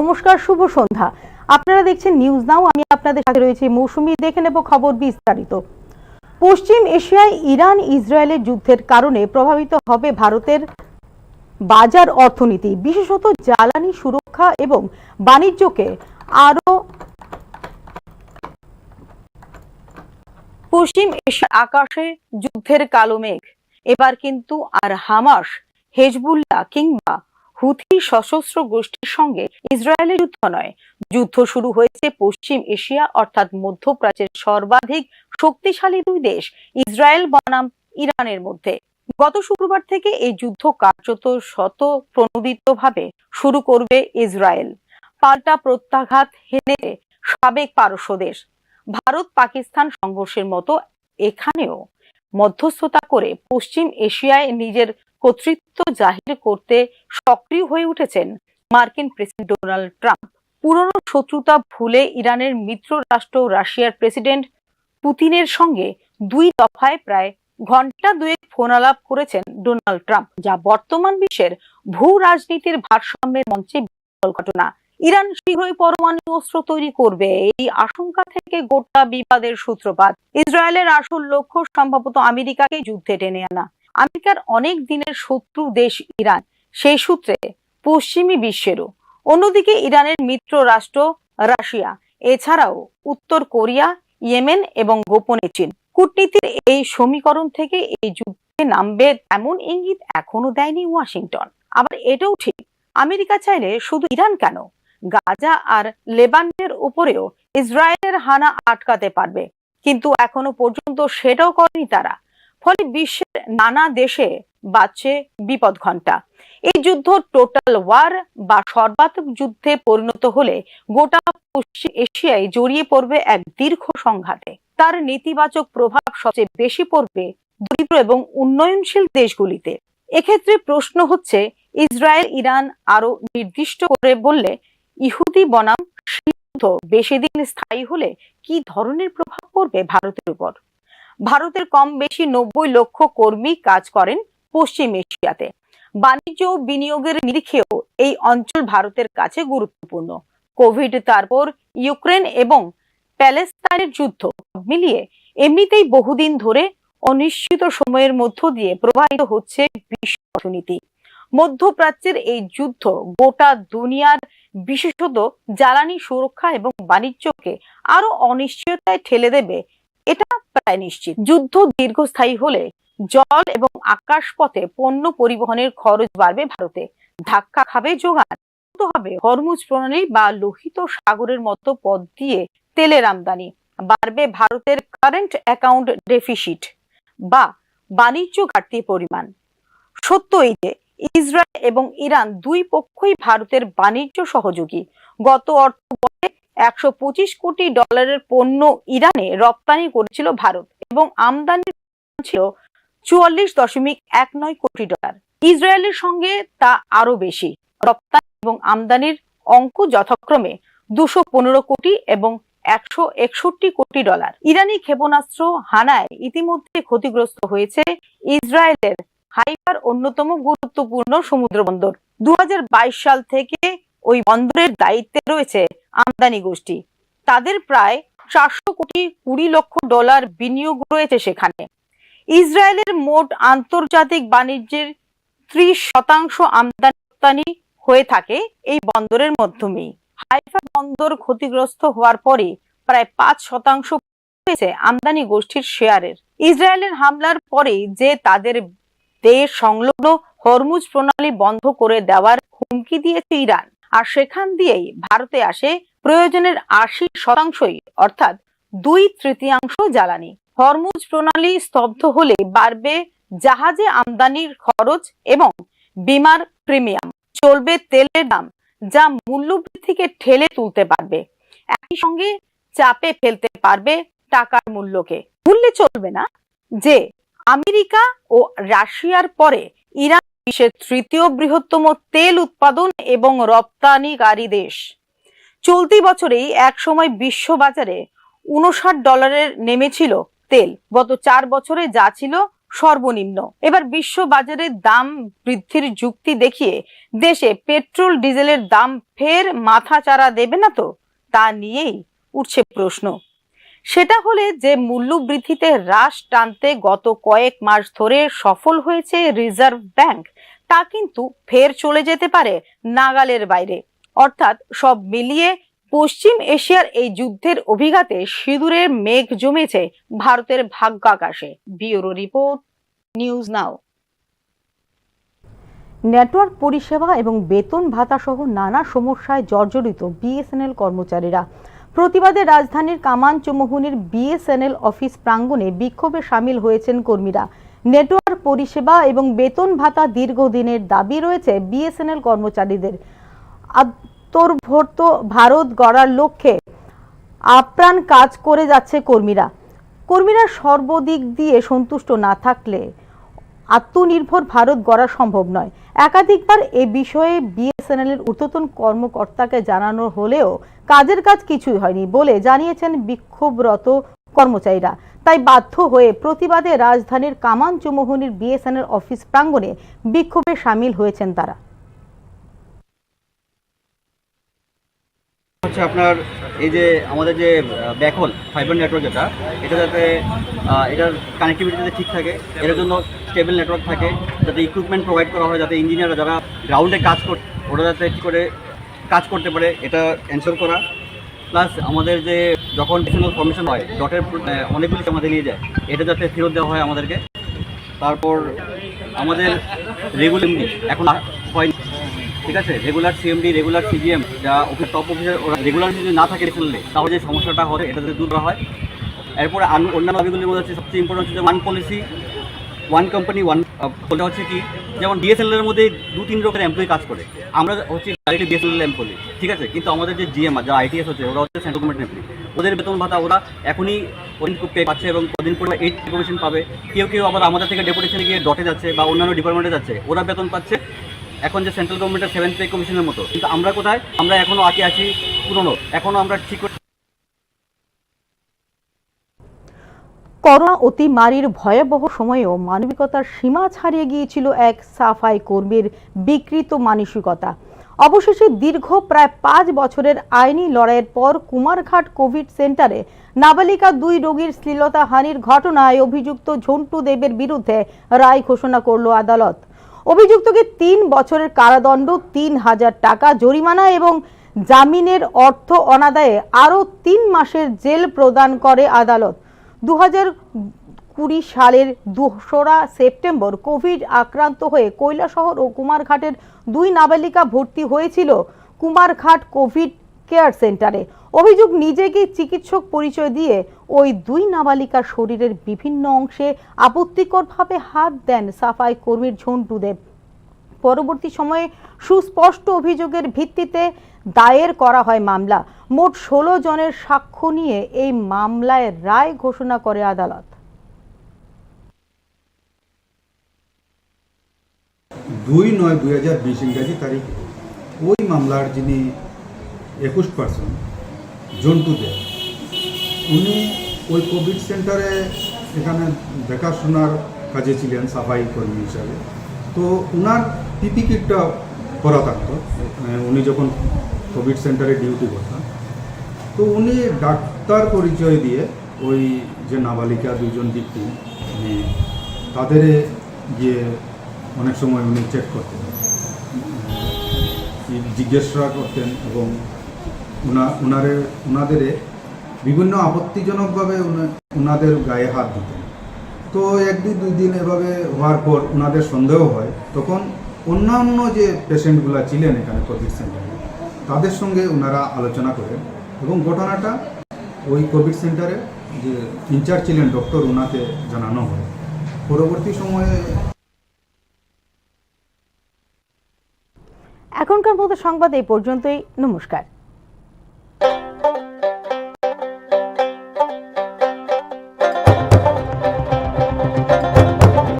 নমস্কার, শুভ সন্ধ্যা। আপনারা দেখছেন নিউজ নাও। আমি আপনাদের সাথে রয়েছি মৌসুমী। দেখে নেব খবর বিস্তারিত। পশ্চিম এশিয়ায় ইরান ইসরায়েলের যুদ্ধের কারণে প্রভাবিত হবে ভারতের বাজার অর্থনীতি, বিশেষত জ্বালানি সুরক্ষা এবং বাণিজ্যকে আরো। পশ্চিম এশিয়ার আকাশে যুদ্ধের কালো মেঘ। এবার কিন্তু আর হামাস, হেজবুল্লাহ কিংবা হুথি সশস্ত্র গোষ্ঠীর সঙ্গে ইসরায়েলের যুদ্ধ নয়। যুদ্ধ শুরু হয়েছে পশ্চিম এশিয়া অর্থাৎ মধ্যপ্রাচ্যের সর্বাধিক শক্তিশালী দুই দেশ ইসরায়েল বনাম ইরানের মধ্যে। গত শুক্রবার থেকে এই যুদ্ধ কার্যত প্রণোদিতভাবে শুরু করবে ইসরায়েল। পাল্টা প্রত্যাঘাত হেনে সাবেক পারস্য দেশ ভারত পাকিস্তান সংঘর্ষের মতো এখানেও মধ্যস্থতা করে পশ্চিম এশিয়ায় নিজের কর্তৃত্ব জাহির করতে সক্রিয় হয়ে উঠেছেন মার্কিন প্রেসিডেন্ট ডোনাল্ড ট্রাম্প। পুরনো শত্রুতা ভুলে ইরানের মিত্র রাষ্ট্র রাশিয়ার প্রেসিডেন্ট পুতিনের সঙ্গে দুই দফায় প্রায় ঘন্টা দুয়েক ফোনালাপ করেছেন ডোনাল্ড ট্রাম্প, যা বর্তমান বিশ্বের ভূ রাজনীতির ভারসাম্যের মঞ্চে বিরল ঘটনা। ইরান শীঘ্রই পরমাণু অস্ত্র তৈরি করবে, এই আশঙ্কা থেকে গোটা বিবাদের সূত্রপাত। ইসরায়েলের আসল লক্ষ্য সম্ভবত আমেরিকাকে যুদ্ধে টেনে আনা। আমেরিকার অনেক দিনের শত্রু দেশ ইরান, সেই সূত্রে পশ্চিমী বিশ্বেরও। অন্যদিকে ইরানের মিত্র রাষ্ট্র রাশিয়া, এছাড়াও উত্তর কোরিয়া, ইয়েমেন এবং গোপনে চীন। কূটনীতির এই সমীকরণ থেকে এই যুদ্ধে নামবে এমন ইঙ্গিত এখনো দেয়নি ওয়াশিংটন। আবার এটাও ঠিক, আমেরিকা চাইলে শুধু ইরান কেন, গাজা আর লেবাননের উপরেও ইসরায়েলের হানা আটকাতে পারবে, কিন্তু এখনো পর্যন্ত সেটাও করেনি তারা। ফলে বিশ্বের নানা দেশে বাজছে বিপদ ঘণ্টা। এই যুদ্ধ টোটাল ওয়ার বা সর্বাত্মক যুদ্ধে পরিণত হলে গোটা পশ্চিম এশিয়ায় জড়িয়ে পড়বে এক দীর্ঘ সংঘাতে। তার নেতিবাচক প্রভাব সবচেয়ে বেশি পড়বে দরিদ্র এবং উন্নয়নশীল দেশগুলিতে। এক্ষেত্রে প্রশ্ন হচ্ছে, ইসরায়েল ইরান আরো নির্দিষ্ট করে বললে ইহুদি বনাম যুদ্ধ বেশি দিন স্থায়ী হলে কি ধরনের প্রভাব পড়বে ভারতের উপর? ভারতের কম বেশি 90 লক্ষ কর্মী কাজ করেন পশ্চিম এশিয়াতে। বাণিজ্য ও বিনিয়োগের নিরিখেও এই অঞ্চল ভারতের কাছে গুরুত্বপূর্ণ। কোভিড, তারপর ইউক্রেন এবং প্যালেস্তাইনের যুদ্ধ মিলিয়ে এমনিতেই বহুদিন ধরে অনিশ্চিত সময়ের মধ্য দিয়ে প্রবাহিত হচ্ছে বিশ্ব অর্থনীতি। মধ্যপ্রাচ্যের এই যুদ্ধ গোটা দুনিয়ার বিশেষত জ্বালানি সুরক্ষা এবং বাণিজ্যকে আরো অনিশ্চয়তায় ঠেলে দেবে, এটা প্রায় নিশ্চিত। যুদ্ধ দীর্ঘস্থায়ী হলে জল এবং আকাশ পথে পণ্য পরিবহনের খরচ বাড়বে ভারতে। ধাক্কা খাবে যোগান, হবে হরমুজ প্রণালী বা লোহিত সাগরের মতো পথ দিয়ে তেলের আমদানি। বাড়বে ভারতের কারেন্ট অ্যাকাউন্ট ডেফিসিট বা বাণিজ্য ঘাটতির পরিমাণ। সত্য এই যে ইসরায়েল এবং ইরান দুই পক্ষই ভারতের বাণিজ্য সহযোগী। গত অর্থ বছরে 125 কোটি ডলারের পণ্য ইরানে রপ্তানি করেছিল ভারত এবং আমদানি ছিল 44.19 কোটি ডলার। ইসরায়েলের সঙ্গে তা আরো বেশি, রপ্তানি এবং আমদানির অঙ্ক যথাক্রমে 215 কোটি এবং 161 কোটি ডলার। ইরানি ক্ষেপণাস্ত্র হানায় ইতিমধ্যে ক্ষতিগ্রস্ত হয়েছে ইসরায়েলের হাইফার অন্যতম গুরুত্বপূর্ণ সমুদ্র বন্দর। 2022 সাল থেকে ওই বন্দরের দায়িত্বে রয়েছে আমদানি গোষ্ঠী। তাদের প্রায় 400 কোটি 20 লক্ষ ডলার বিনিয়োগ রয়েছে সেখানে। ইসরায়েলের মোট আন্তর্জাতিক বাণিজ্যের 30% আমদানি রপ্তানি হয়ে থাকে এই বন্দরের মাধ্যমেই। হাইফা বন্দর ক্ষতিগ্রস্ত হওয়ার পরে প্রায় 5% হয়েছে আমদানি গোষ্ঠীর শেয়ারের। ইসরায়েলের হামলার পরে যে তাদের দেশ সংলগ্ন হরমুজ প্রণালী বন্ধ করে দেওয়ার হুমকি দিয়েছে ইরান, আর সেখান দিয়েই ভারতে আসে প্রয়োজনের 80%, অর্থাৎ 2/3 জ্বালানি। হরমুজ প্রণালী স্তব্ধ হলে বাড়বে জাহাজে আমদানির খরচ এবং বিমার প্রিমিয়াম, চলবে তেলের দাম, যা মূল্যবৃদ্ধিকে ঠেলে তুলতে পারবে, একই সঙ্গে চাপে ফেলতে পারবে টাকার মূল্যকে। ভুললে চলবে না যে আমেরিকা ও রাশিয়ার পরে ইরান বিশ্বের তৃতীয় বৃহত্তম তেল উৎপাদন এবং রপ্তানিকারী দেশ। চলতি বছরেই এক সময় বিশ্ব বাজারে $59 নেমেছিল তেল। গত 4 বছরে যা ছিল সর্বনিম্ন। এবার বিশ্ব বাজারে দাম বৃদ্ধির যুক্তি দেখিয়ে দেশে পেট্রোল ডিজেলের দাম ফের মাথাচাড়া দেবে না তো, তা নিয়েই উঠছে প্রশ্ন। সেটা হলে যে মূল্য বৃদ্ধিতে হ্রাস টানতে গত কয়েক মাস ধরে সফল হয়েছে রিজার্ভ ব্যাংক, তা কিন্তু ফের চলে যেতে পারে নাগালের বাইরে। অর্থাৎ সব মিলিয়ে পশ্চিম এশিয়ার এই যুদ্ধের অভিঘাতে সিঁদুরের মেঘ জমেছে ভারতের ভাগ্যাকাশে। Bureau report, news now. Network পরিষেবা এবং বেতন ভাতা সহ নানা সমস্যায় জর্জরিত বিএসএনএল কর্মচারীরা। প্রতিবাদে রাজধানীর কামানচৌমুহনীর বিএসএনএল অফিস প্রাঙ্গণে বিক্ষোভে সামিল হয়েছেন কর্মীরা। নেটওয়ার্ক পরিষেবা এবং বেতন ভাতা দীর্ঘদিনের দাবি রয়েছে বিএসএনএল কর্মচারীদের। আত্মনির্ভর ভারত গড়ার লক্ষ্যে আপ্রাণ কাজ করে যাচ্ছে কর্মীরা সর্বদিক দিয়ে সন্তুষ্ট না থাকলে আত্মনির্ভর ভারত গড়া সম্ভব নয়। একাধিকবার এ বিষয়ে বিএসএনএল এর ঊর্ধ্বতন কর্মকর্তাকে জানানো হলেও কাজের কাজ কিছুই হয়নি বলে জানিয়েছেন বিক্ষোভরত কর্মচারীরা। তাই বাধ্য হয়ে প্রতিবাদে রাজধানীর কামানচৌমুহনীর বিএসএনএল অফিস প্রাঙ্গণে বিক্ষোভে সামিল হয়েছেন তারা। হচ্ছে আপনার এই যে আমাদের যে ব্যাকহোল ফাইবার নেটওয়ার্ক এটা যাতে এটার কানেক্টিভিটি যাতে ঠিক থাকে, এর জন্য স্টেবল নেটওয়ার্ক থাকে, যাতে ইকুইপমেন্ট প্রোভাইড করা হয়, যাতে ইঞ্জিনিয়াররা যারা গ্রাউন্ডে কাজ করে ওরা যাতে ঠিক করে কাজ করতে পারে, এটা এনশোর করা। প্লাস আমাদের যে যখন ডিভিশনাল ফরমেশন হয় ডটের অনেকগুলি আমাদের নিয়ে যায়, এটা যাতে ফেরত দেওয়া হয় আমাদেরকে। তারপর আমাদের রেগুলার এখন হয়, ঠিক আছে, রেগুলার সিএমডি, রেগুলার সিজিএম যা অফিস টপ অফিসার ওরা রেগুলার যদি না থাকে রেগুলারলি, তাহলে যে সমস্যাটা হয় এটা যদি দূর করা হয়। এরপরে অন্যান্য দাবিগুলির মধ্যে হচ্ছে সবচেয়ে ইম্পর্টেন্ট হচ্ছে one policy one company one. বলতে হচ্ছে কি, যেমন ডিএসএলএর মধ্যে 2-3 রকমের এমপ্লয়ি কাজ করে, আমরা হচ্ছে ডাইরেক্টলি ডিএসএলএর এমপ্লয়ি, ঠিক আছে, কিন্তু আমাদের যে জিএম যা আইটিএস হচ্ছে ওরা হচ্ছে সেন্ট্রাল গভর্নমেন্ট এমপ্লয়ি। ওদের বেতন ভাতা ওরা এখনই পে পাচ্ছে এবং কদিন পরে 8 ডেপুটেশন পাবে। কেউ আবার আমাদের থেকে ডেপুটেশনে গিয়ে ডটে যাচ্ছে বা অন্যান্য ডিপার্টমেন্টে যাচ্ছে, ওরা বেতন পাচ্ছে এখন যে সেন্ট্রাল গভর্নমেন্টের 7th পে কমিশনের মতো। কিন্তু আমরা কোথায়, আমরা এখনো আছি পুরনো, এখনো আমরা ঠিক। করোনা অতিমারির ভয়াবহ সময়েও মানবিকতার সীমা ছাড়িয়ে গিয়েছিল এক সাফাই কর্মীর বিকৃত মানসিকতা। অবশেষে দীর্ঘ প্রায় 5 বছরের আইনি লড়াইয়ের পর কুমারঘাট কোভিড সেন্টারে নাবালিকা 2 রোগীর শ্লীলতাহানির ঘটনায় অভিযুক্ত ঝন্টু দেবের বিরুদ্ধে রায় ঘোষণা করল আদালত। অভিযুক্তকে 3 বছরের কারাদণ্ড, 3000 টাকা জরিমানা এবং জামিনের অর্থ অনাদায়ে আরও 3 মাসের জেল প্রদান করে আদালত। 2020 সালের 2রা সেপ্টেম্বর কোভিড আক্রান্ত হয়ে কৈলাসহর ও কুমারঘাটের 2 নাবালিকা ভর্তি হয়েছিল কুমারঘাট কোভিড কেয়ার সেন্টারে। অভিযোগ, নিজেকে চিকিৎসক পরিচয় দিয়ে ওই 2 নাবালিকার শরীরের বিভিন্ন অংশে আপত্তিকরভাবে হাত দেন সাফাই কর্মীর ঝন্টু দেব। পরবর্তী সময়ে সুস্পষ্ট অভিযোগের ভিত্তিতে দায়ের করা হয় মামলা। মোট 16 জনের সাক্ষ্য নিয়ে এই মামলায় রায় ঘোষণা করে আদালত। 2/9/2020 ইংরাজি তারিখ ওই মামলার যিনি 21 ঝন্টু দেব, উনি ওই কোভিড সেন্টারে এখানে দেখাশোনার কাজে ছিলেন সাফাই কর্মী হিসাবে। তো ওনার পিপি কিটটা করা থাকতো উনি যখন কোভিড সেন্টারে ডিউটি করতেন। তো উনি ডাক্তার পরিচয় দিয়ে ওই যে নাবালিকা 2 জন ব্যক্তি তাদের গিয়ে অনেক সময় উনি চেক করতেন, জিজ্ঞাসা করতেন এবং ওনাদের বিভিন্ন আপত্তিজনকভাবে ওনাদের গায়ে হাত দিতেন। তো 1-2 দিন এভাবে হওয়ার পর ওনাদের সন্দেহ হয়, তখন অন্যান্য যে পেশেন্টগুলো ছিলেন এখানে কোভিড সেন্টারে তাদের সঙ্গে ওনারা আলোচনা করেন এবং ঘটনাটা ওই কোভিড সেন্টারে যে ইনচার্জ ছিলেন ডক্টর, ওনাকে জানানো হয়। পরবর্তী সময়ে এখনকার মতো সংবাদ এই পর্যন্তই। নমস্কার।